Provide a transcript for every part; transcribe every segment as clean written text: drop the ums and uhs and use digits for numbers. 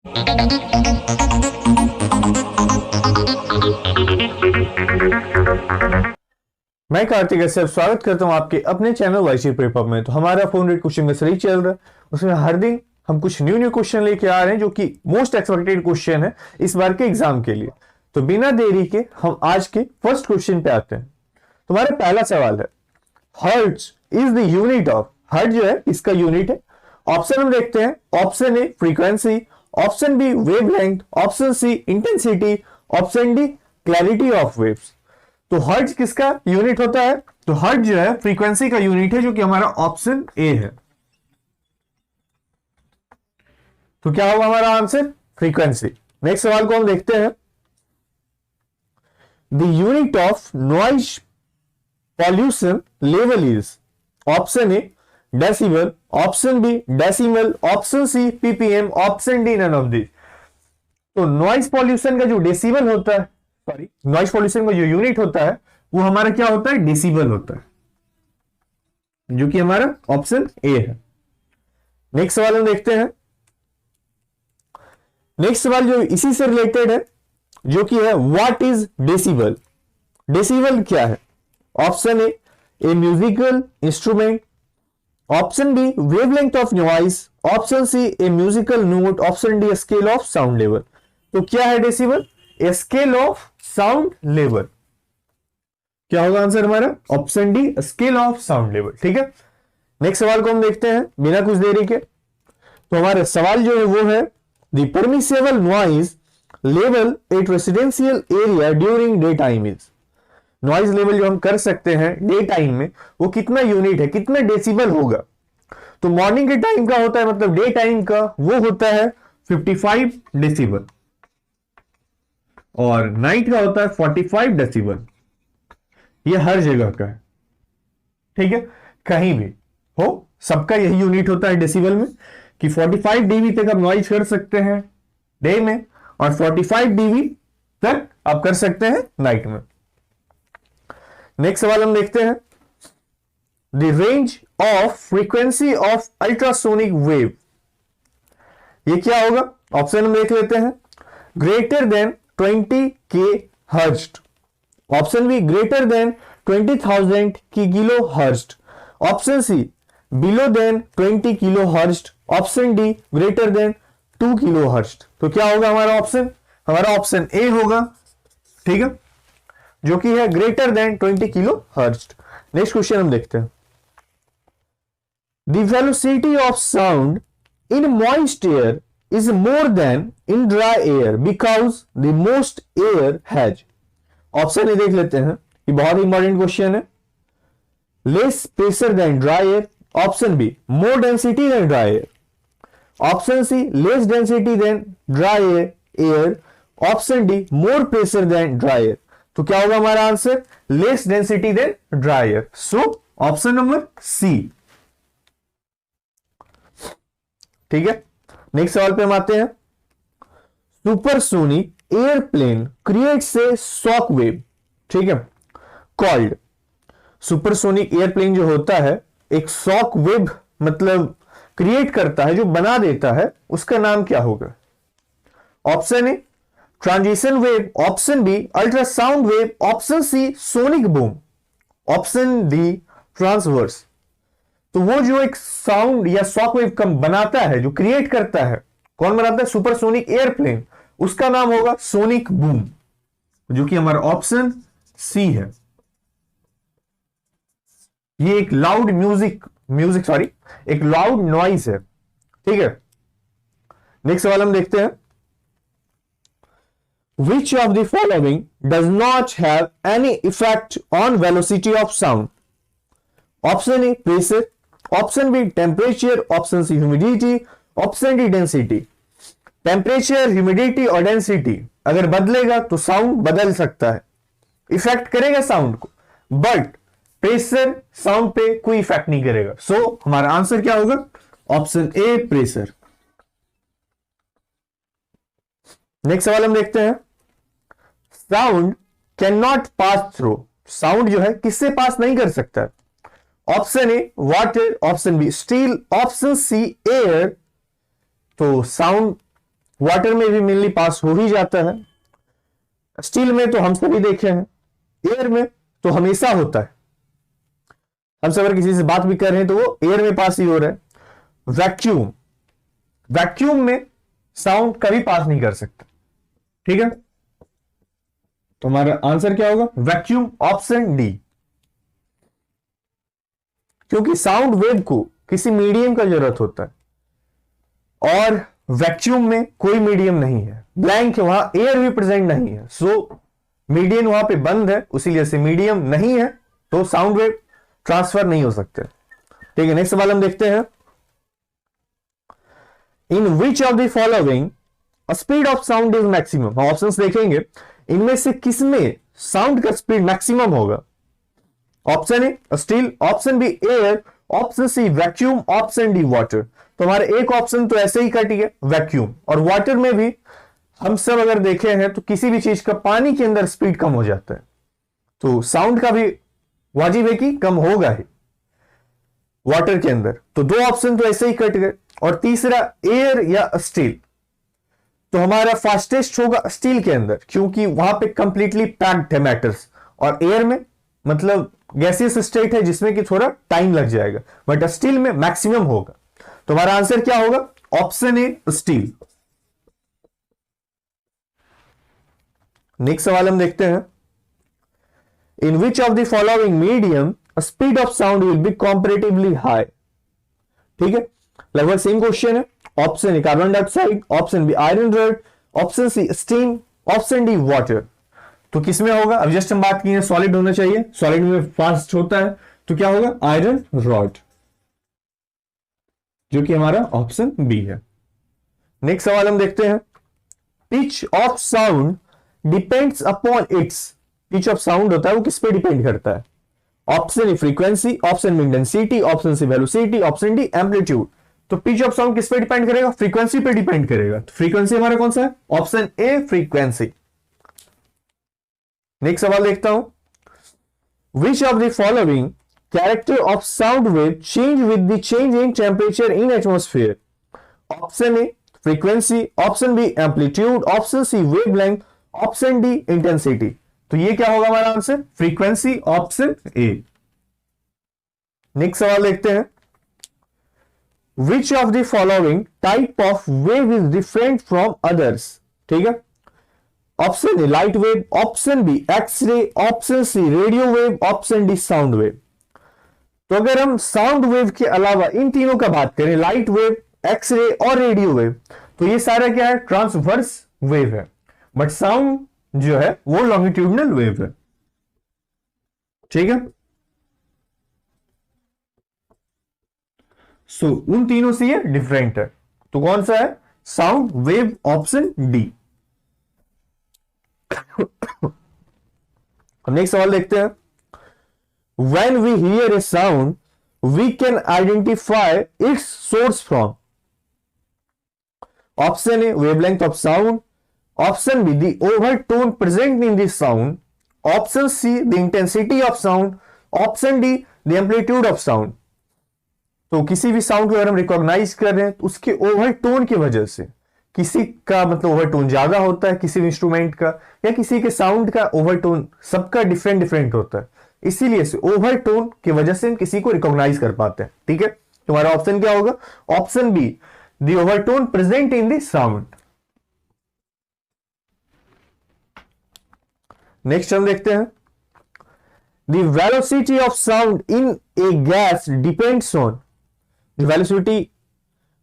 मैं कार्तिक सर स्वागत करता हूं आपके अपने चैनल वाईसी प्रेपअप में। तो हमारा फोन रेट क्वेश्चन का सीरीज चल रहा है, उसमें हर दिन हम कुछ न्यू क्वेश्चन लेके आ रहे हैं जो कि मोस्ट एक्सपेक्टेड क्वेश्चन है इस बार के एग्जाम के लिए। तो बिना देरी के हम आज के फर्स्ट क्वेश्चन पे आते हैं। तुम्हारा पहला सवाल है, hertz is the unit of, hertz जो है इसका यूनिट है। ऑप्शन हम देखते हैं, option A frequency, option B wavelength, option C intensity, option D clarity of waves. तो हर्ट्ज किसका यूनिट होता है? तो हर्ट्ज जो है फ्रीक्वेंसी का यूनिट है, जो कि हमारा ऑप्शन ए है। तो क्या होगा हमारा आंसर? फ्रीक्वेंसी। नेक्स्ट सवाल को हम देखते हैं, the unit of noise pollution level is, option A decibel, option B decimal, option C PPM, option D none of this. तो नॉइज पॉल्यूशन का जो डेसिबल होता है, सॉरी नॉइज पॉल्यूशन का जो यूनिट होता है वो हमारा क्या होता है? डेसिबल होता है, जो कि हमारा ऑप्शन ए है। नेक्स्ट सवाल हम देखते हैं, नेक्स्ट सवाल जो इसी से रिलेटेड है, जो कि है व्हाट इज डेसिबल। डेसिबल क्या है? Option A musical instrument, option B wavelength of noise, option C a musical note, option D scale of sound level. तो क्या है decibel? A scale of sound level. क्या होगा आंसर हमारा? Option D scale of sound level. ठीक है, next सवाल को हम देखते हैं बिना कुछ देरी के। तो हमारा सवाल जो है वो है, the permissible noise level at residential area during day time is. Noise level जो हम कर सकते हैं डे टाइम में वो कितना यूनिट है, कितना डेसिबल होगा? तो मॉर्निंग के टाइम का होता है, मतलब डे टाइम का वो होता है 55 डेसिबल, और नाइट का होता है 45 डेसिबल। ये हर जगह का है, ठीक है, कहीं भी हो सबका यही यूनिट होता है डेसिबल में, कि 45 डीबी तक आप नॉइज कर सकते हैं डे में, और 45 डीबी तक आप कर सकते हैं नाइट में। नेक्स्ट सवाल हम देखते हैं, the range of frequency of ultrasonic wave. ये क्या होगा? ऑप्शन हम देख लेते हैं, greater than 20 K hertz, option B greater than 20,000 kilo hertz, option C below than 20 kilo hertz, option D greater than 2 kilo hertz. तो क्या होगा हमारा ऑप्शन? हमारा ऑप्शन ए होगा, ठीक है, जो कि है greater than 20 kilo hertz. Next question हम देखते हैं, the velocity of sound in moist air is more than in dry air because the most air has। Option A देख लेते हैं, ये बहुत इंपॉर्टेंट क्वेश्चन है। Less pressure than dry air, option B more density than dry air, option C less density than dry air, option D more pressure than dry air. तो क्या होगा हमारा answer? Less density than dry air. So option number C, ठीक है। Next सवाल पे हम आते हैं, supersonic airplane creates a shock wave, ठीक है, कॉल्ड। सुपरसोनिक एयरप्लेन जो होता है एक शॉक वेव मतलब क्रिएट करता है, जो बना देता है, उसका नाम क्या होगा? Option A transition wave, option B ultrasound wave, option C sonic boom, option D transverse. तो वो जो एक साउंड या शॉक वेव कम बनाता है, जो क्रिएट करता है, कौन बनाता है? सुपरसोनिक एयरप्लेन, उसका नाम होगा सोनिक बूम, जो कि हमारा ऑप्शन सी है। ये एक लाउड एक लाउड नॉइज है, ठीक है। नेक्स्ट सवाल हम देखते हैं, which of the following does not have any effect on velocity of sound. Option A pressure, option B temperature, option C humidity, option D density. Temperature, humidity और density अगर बदलेगा तो साउंड बदल सकता है, इफेक्ट करेगा साउंड को, but pressure sound पे कोई इफेक्ट नहीं करेगा। सो हमारा आंसर क्या होगा? Option A pressure. नेक्स्ट सवाल हम देखते हैं, sound can not pass through, sound जो है किससे पास नहीं कर सकता? Option A water, option B steel, option C air. तो साउंड वाटर में भी मेनली पास हो ही जाता है, स्टील में तो हम सभी देखे हैं, एयर में तो हमेशा होता है। हम सब अगर किसी से बात भी कर रहे हैं तो वो एयर में पास ही हो रहा है। वैक्यूम, वैक्यूम में साउंड कभी पास नहीं कर सकता, ठीक है। तो हमारा आंसर क्या होगा? Vacuum, option D. क्योंकि साउंड वेव को किसी मीडियम का जरूरत होता है और वैक्यूम में कोई मीडियम नहीं है, ब्लैंक है, वहां एयर भी प्रेजेंट नहीं है, सो मीडियम वहां पे बंद है, उसीलिए से मीडियम नहीं है तो साउंड वेव ट्रांसफर नहीं हो सकते। ठीक है, नेक्स्ट सवाल हम देखते हैं। In which of the following speed of sound is maximum. हम ऑप्शंस देखेंगे, इनमें से किसमें साउंड का स्पीड मैक्सिमम होगा? Option A steel, option B air, option C vacuum, option D water. तो हमारे एक ऑप्शन तो ऐसे ही कट गया, वैक्यूम। और वाटर में भी हम सब अगर देखे हैं तो किसी भी चीज का पानी के अंदर स्पीड कम हो जाता है, तो साउंड का भी वाजिब है कि कम होगा ही वाटर के अंदर। तो दो ऑप्शन तो ऐसे ही कट गए। और तीसरा एयर या स्टील, तो हमारा फास्टेस्ट होगा स्टील के अंदर, क्योंकि वहां पे कंप्लीटली पैक्ड है मैटर्स, और एयर में मतलब गैसियस स्टेट है जिसमें कि थोड़ा टाइम लग जाएगा, बट स्टील में मैक्सिमम होगा। तो हमारा आंसर क्या होगा? Option A steel. नेक्स्ट सवाल हम देखते हैं। In which of the following medium speed of sound will be comparatively high. ठीक है, लगभग सेम क्वेश्चन है। Option A carbon dioxide, option B iron rod, option C steam, option D water. तो किसमें होगा? अब जस्ट हम बात की है सॉलिड होना चाहिए, सॉलिड में फास्ट होता है, तो क्या होगा? आयरन रॉड, जो कि हमारा ऑप्शन बी है। नेक्स्ट सवाल हम देखते हैं। Pitch of sound depends upon its. Pitch of sound होता है वो किस पे डिपेंड करता है? Option A frequency, option B intensity, option C velocity, option D amplitude. तो पिच ऑफ साउंड किस पे डिपेंड करेगा? फ्रीक्वेंसी पे डिपेंड करेगा। तो फ्रीक्वेंसी हमारा कौन सा है? Option A frequency. नेक्स्ट सवाल देखता हूं। Which of the following character of sound wave change with the change in temperature in atmosphere. Option A frequency, option B amplitude, option C wavelength, option D intensity. तो ये क्या होगा हमारा answer? Frequency, option A. Next सवाल देखते हैं। Which of the following type of wave is different from others. ठीक है, option A light wave, option B x-ray, option C radio wave, option D sound wave. तो अगर हम sound wave के अलावा इन तीनों का बात करें, लाइट वेव, एक्सरे और रेडियो वेव, तो ये सारा क्या है? ट्रांसवर्स वेव है। बट साउंड जो है वो लॉन्गिट्यूडनल वेव है। ठीक है, सो उन तीनों से ये डिफरेंट है। तो कौन सा है? Sound wave, option D. Next सवाल देखते हैं। When we hear a sound, we can identify its source from. Option A wavelength of sound, option B the overtone present in the sound, option C the intensity of sound, option D the amplitude of sound. तो किसी भी sound को अगर हम recognise कर रहे हैं तो उसके ओवरटोन की वजह से, किसी का मतलब ओवरटोन ज्यादा होता है किसी भी इंस्ट्रूमेंट का, या किसी के साउंड का ओवरटोन सबका डिफरेंट डिफरेंट होता है, इसीलिए से ओवरटोन की वजह से हम किसी को रिकॉग्नाइज कर पाते हैं। ठीक है, तुम्हारा ऑप्शन क्या होगा? Option B the overtone present in the sound. Next हम देखते हैं। The velocity of sound in a gas depends on. The velocity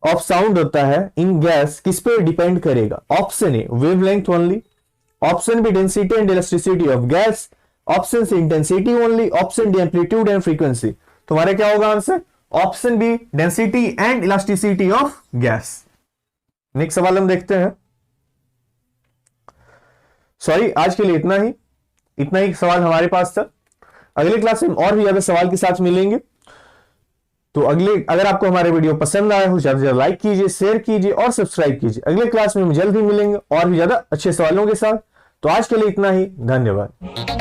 of sound होता है इन गैस किस पे डिपेंड करेगा? Option A wavelength only, option B density and elasticity of gas, option C intensity only, option D amplitude and frequency. तुम्हारा क्या होगा answer? Option B density and elasticity of gas. Next सवाल हम देखते हैं। सॉरी, आज के लिए इतना ही सवाल हमारे पास था। अगले क्लास में और भी ज्यादा सवाल के साथ मिलेंगे। तो अगर आपको हमारे वीडियो पसंद आया हो, ज्यादा से ज्यादा लाइक कीजिए, शेयर कीजिए और सब्सक्राइब कीजिए। अगले क्लास में हम जल्द ही मिलेंगे और भी ज्यादा अच्छे सवालों के साथ। तो आज के लिए इतना ही, धन्यवाद।